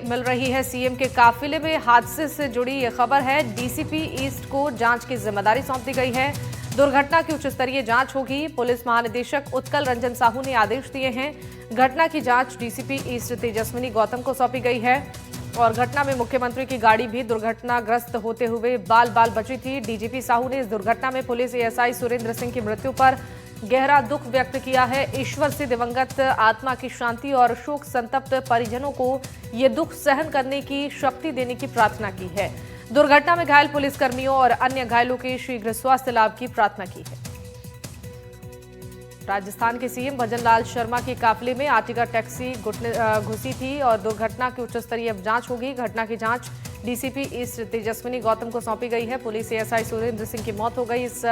मिल रही है सीएम के काफिले में हादसे से जुड़ी यह खबर है। डीसीपी ईस्ट को जांच की जिम्मेदारी सौंप दी गई है। दुर्घटना की उच्च स्तरीय जांच होगी। पुलिस महानिदेशक उत्कल रंजन साहू ने आदेश दिए हैं। घटना की जांच डीसीपी ईस्ट तेजस्विनी गौतम को सौंपी गई है और घटना में मुख्यमंत्री की गाड़ी भी दुर्घटनाग्रस्त होते हुए बाल बाल बची थी। डीजीपी साहू ने इस दुर्घटना में पुलिस एएसआई सुरेंद्र सिंह की मृत्यु पर गहरा दुख व्यक्त किया है। ईश्वर से दिवंगत आत्मा की शांति और शोक संतप्त परिजनों को ये दुख सहन करने की शक्ति देने की प्रार्थना की है। दुर्घटना में घायल पुलिसकर्मियों और अन्य घायलों के शीघ्र स्वास्थ्य लाभ की प्रार्थना की है। राजस्थान के सीएम भजन लाल शर्मा के काफिले में आर्टिगा टैक्सी घुसी थी और दुर्घटना की उच्च स्तरीय जांच होगी। घटना की जांच डीसीपी ईस्ट तेजस्विनी गौतम को सौंपी गई है। पुलिस एएसआई सुरेंद्र सिंह की मौत हो गई इस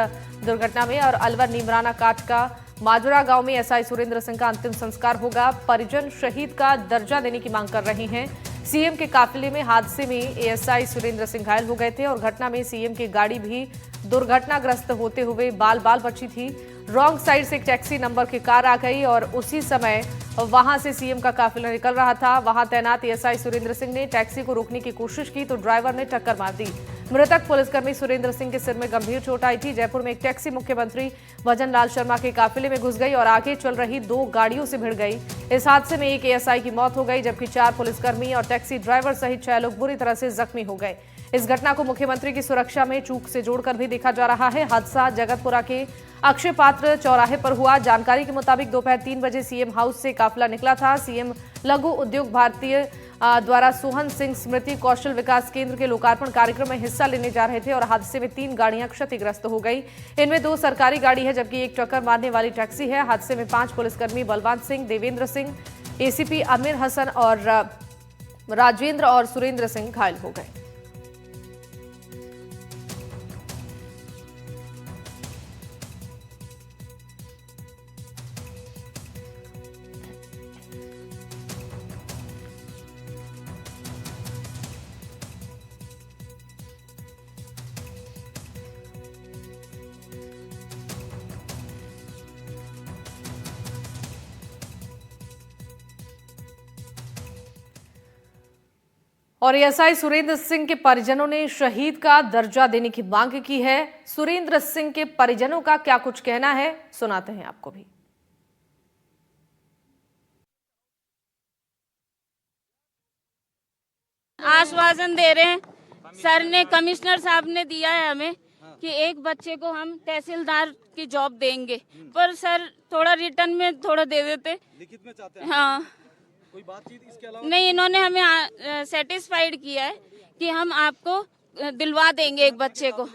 दुर्घटना में और अलवर नीमराना काट का माजुरा गांव में एएसआई सुरेंद्र सिंह का अंतिम संस्कार होगा। परिजन शहीद का दर्जा देने की मांग कर रहे हैं। सीएम के काफिले में हादसे में एएसआई सुरेंद्र सिंह घायल हो गए थे और घटना में सीएम की गाड़ी भी दुर्घटनाग्रस्त होते हुए बाल बाल बची थी। रॉन्ग साइड से एक टैक्सी नंबर की कार आ गई और उसी समय वहां से सीएम का काफिला निकल रहा था। वहां तैनात एएसआई सुरेंद्र सिंह ने टैक्सी को रोकने की कोशिश की तो ड्राइवर ने टक्कर मार दी। मृतक पुलिसकर्मी सुरेंद्र सिंह के सिर में गंभीर चोट आई थी। जयपुर में एक टैक्सी मुख्यमंत्री भजन लाल शर्मा के काफिले में घुस गई और आगे चल रही 2 गाड़ियों से भिड़ गई। इस हादसे में एक एएसआई की मौत हो गई जबकि 4 पुलिसकर्मी और टैक्सी ड्राइवर सहित 6 लोग बुरी तरह से जख्मी हो गए। इस घटना को मुख्यमंत्री की सुरक्षा में चूक से जोड़कर भी देखा जा रहा है। हादसा जगतपुरा के अक्षय पात्र चौराहे पर हुआ। जानकारी के मुताबिक दोपहर 3 बजे सीएम हाउस से काफिला निकला था। सीएम लघु उद्योग भारतीय द्वारा सोहन सिंह स्मृति कौशल विकास केंद्र के लोकार्पण कार्यक्रम में हिस्सा लेने जा रहे थे और हादसे में 3 गाड़ियां क्षतिग्रस्त हो गई। इनमें 2 सरकारी गाड़ी है जबकि एक टक्कर मारने वाली टैक्सी है। हादसे में 5 पुलिसकर्मी बलवंत सिंह, देवेंद्र सिंह, एसीपी आमिर हसन और राजेंद्र और सुरेंद्र सिंह घायल हो गए। और एएसआई सुरेंद्र सिंह के परिजनों ने शहीद का दर्जा देने की मांग की है। सुरेंद्र सिंह के परिजनों का क्या कुछ कहना है, सुनाते हैं आपको भी। आश्वासन दे रहे हैं सर ने, कमिश्नर साहब ने दिया है हमें कि एक बच्चे को हम तहसीलदार की जॉब देंगे, पर सर थोड़ा रिटर्न में थोड़ा दे देते। लिखित में चाहते हैं? हाँ, कोई बातचीत इसके अलावा नहीं, इन्होंने हमें सेटिस्फाइड किया है कि हम आपको दिलवा देंगे एक बच्चे को।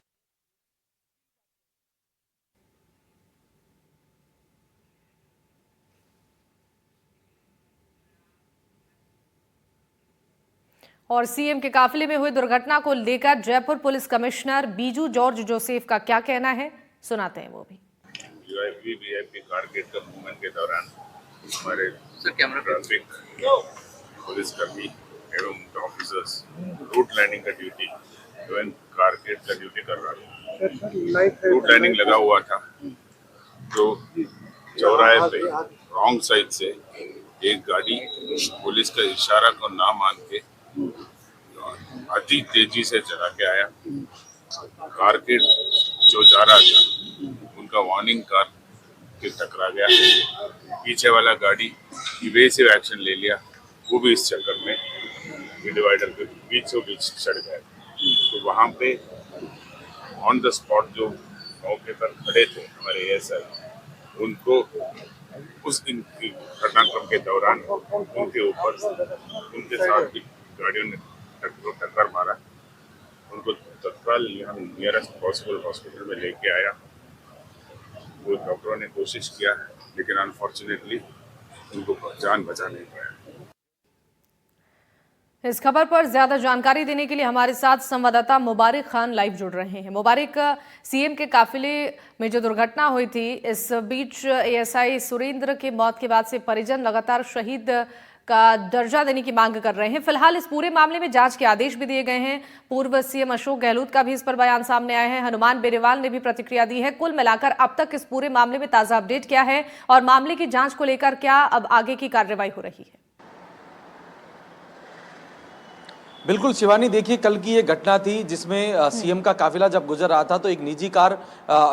और सीएम के काफिले में हुई दुर्घटना को लेकर Jaipur police commissioner Biju George Joseph का क्या कहना है, सुनाते हैं वो भी। वीआईपी कारगेट का मूवमेंट के दौरान हमारे ट्रैफिक पुलिसकर्मी एवं ऑफिसर्स रूट लाइनिंग का ड्यूटी एवं कारगेट का ड्यूटी कर रहा था। रूट लाइनिंग लगा हुआ था तो चौराहे पे रॉन्ग साइड से एक गाड़ी पुलिस का इशारा को ना मान के अति तेजी से चला के आया। कारगेट जो जा रहा था उनका वार्निंग कार के टकरा गया। पीछे वाला गाड़ी इवेसिव एक्शन ले लिया, वो भी इस चक्कर में डिवाइडर के बीचों बीच चढ़ गया। तो वहाँ पे ऑन द स्पॉट जो मौके पर खड़े थे हमारे एएसआई, उनको उस घटनाक्रम के दौरान उनके ऊपर उनके साथ भी गाड़ियों ने टक्कर मारा। उनको तत्काल यहाँ नियरेस्ट पॉसिबल हॉस्पिटल में लेके आया। वो डॉक्टरों ने कोशिश किया लेकिन अनफॉर्चुनेटली उनको जान बचा नहीं पाया। इस खबर पर ज्यादा जानकारी देने के लिए हमारे साथ संवाददाता मुबारक खान लाइव जुड़ रहे हैं। मुबारक, सीएम के काफिले में जो दुर्घटना हुई थी, इस बीच एएसआई सुरेंद्र की मौत के बाद से परिजन लगातार शहीद का दर्जा देने की मांग कर रहे हैं। फिलहाल इस पूरे मामले में जांच के आदेश भी दिए गए हैं। पूर्व सीएम अशोक गहलोत का भी इस पर बयान सामने आया है। हनुमान बेनीवाल ने भी प्रतिक्रिया दी है। कुल मिलाकर अब तक इस पूरे मामले में ताजा अपडेट क्या है और मामले की जांच को लेकर क्या अब आगे की कार्रवाई हो रही है? बिल्कुल शिवानी, देखिए कल की ये घटना थी जिसमें सीएम का काफिला जब गुजर रहा था तो एक निजी कार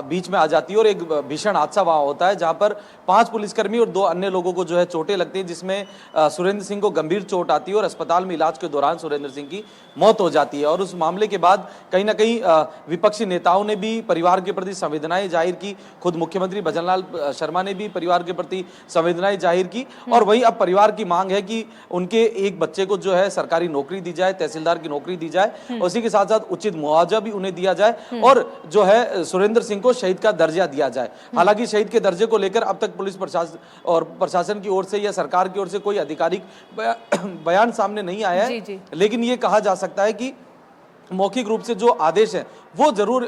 बीच में आ जाती है और एक भीषण हादसा वहां होता है जहां पर 5 पुलिसकर्मी और 2 अन्य लोगों को जो है चोटें लगती हैं, जिसमें सुरेंद्र सिंह को गंभीर चोट आती है और अस्पताल में इलाज के दौरान सुरेंद्र सिंह की मौत हो जाती है। और उस मामले के बाद कहीं ना कहीं विपक्षी नेताओं ने भी परिवार के प्रति संवेदनाएं जाहिर की। खुद मुख्यमंत्री भजनलाल शर्मा ने भी परिवार के प्रति संवेदनाएं जाहिर की और वही अब परिवार की मांग है कि उनके एक बच्चे को जो है सरकारी नौकरी दी जाए, तहसीलदार की नौकरी दी जाए, उसी के साथ साथ उचित मुआवजा भी उन्हें दिया जाए और जो है सुरेंद्र सिंह को शहीद का दर्जा दिया जाए। हालांकि शहीद के दर्जे को लेकर अब तक पुलिस प्रशासन की ओर से या सरकार की ओर से कोई आधिकारिक बयान सामने नहीं आया है, लेकिन ये कहा जा सकता है कि मौखिक रूप से जो आदेश है वो जरूर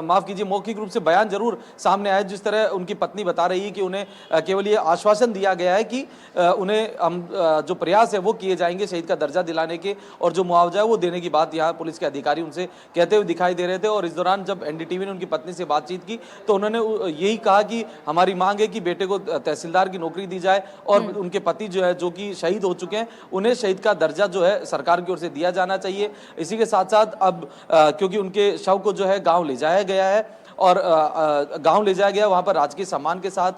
माफ कीजिए, मौखिक रूप से बयान जरूर सामने आया। जिस तरह उनकी पत्नी बता रही है कि उन्हें केवल ये आश्वासन दिया गया है कि उन्हें हम जो प्रयास है वो किए जाएंगे शहीद का दर्जा दिलाने के और जो मुआवजा है वो देने की बात यहाँ पुलिस के अधिकारी उनसे कहते हुए दिखाई दे रहे थे। और इस दौरान जब एनडीटीवी ने उनकी पत्नी से बातचीत की तो उन्होंने यही कहा कि हमारी मांग है कि बेटे को तहसीलदार की नौकरी दी जाए और उनके पति जो है जो कि शहीद हो चुके हैं उन्हें शहीद का दर्जा जो है सरकार की ओर से दिया जाना चाहिए। इसी के साथ साथ अब क्योंकि उनके शव को जो है गांव ले जाया गया है और गांव ले जाया गया, वहां पर राजकीय सम्मान के साथ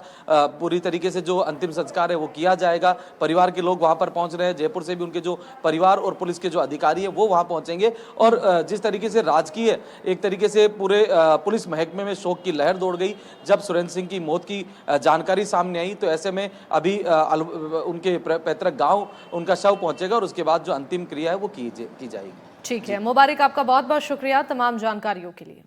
पूरी तरीके से जो अंतिम संस्कार है वो किया जाएगा। परिवार के लोग वहां पर पहुंच रहे हैं, जयपुर से भी उनके जो परिवार और पुलिस के जो अधिकारी है वो वहां पहुंचेंगे। और जिस तरीके से राजकीय एक तरीके से पूरे पुलिस महकमे में शोक की लहर दौड़ गई जब सुरेंद्र सिंह की मौत की जानकारी सामने आई, तो ऐसे में अभी उनके पैतृक गाँव उनका शव पहुंचेगा और उसके बाद जो अंतिम क्रिया है वो की जाएगी। ठीक है, मुबारक, आपका बहुत बहुत शुक्रिया तमाम जानकारियों के लिए।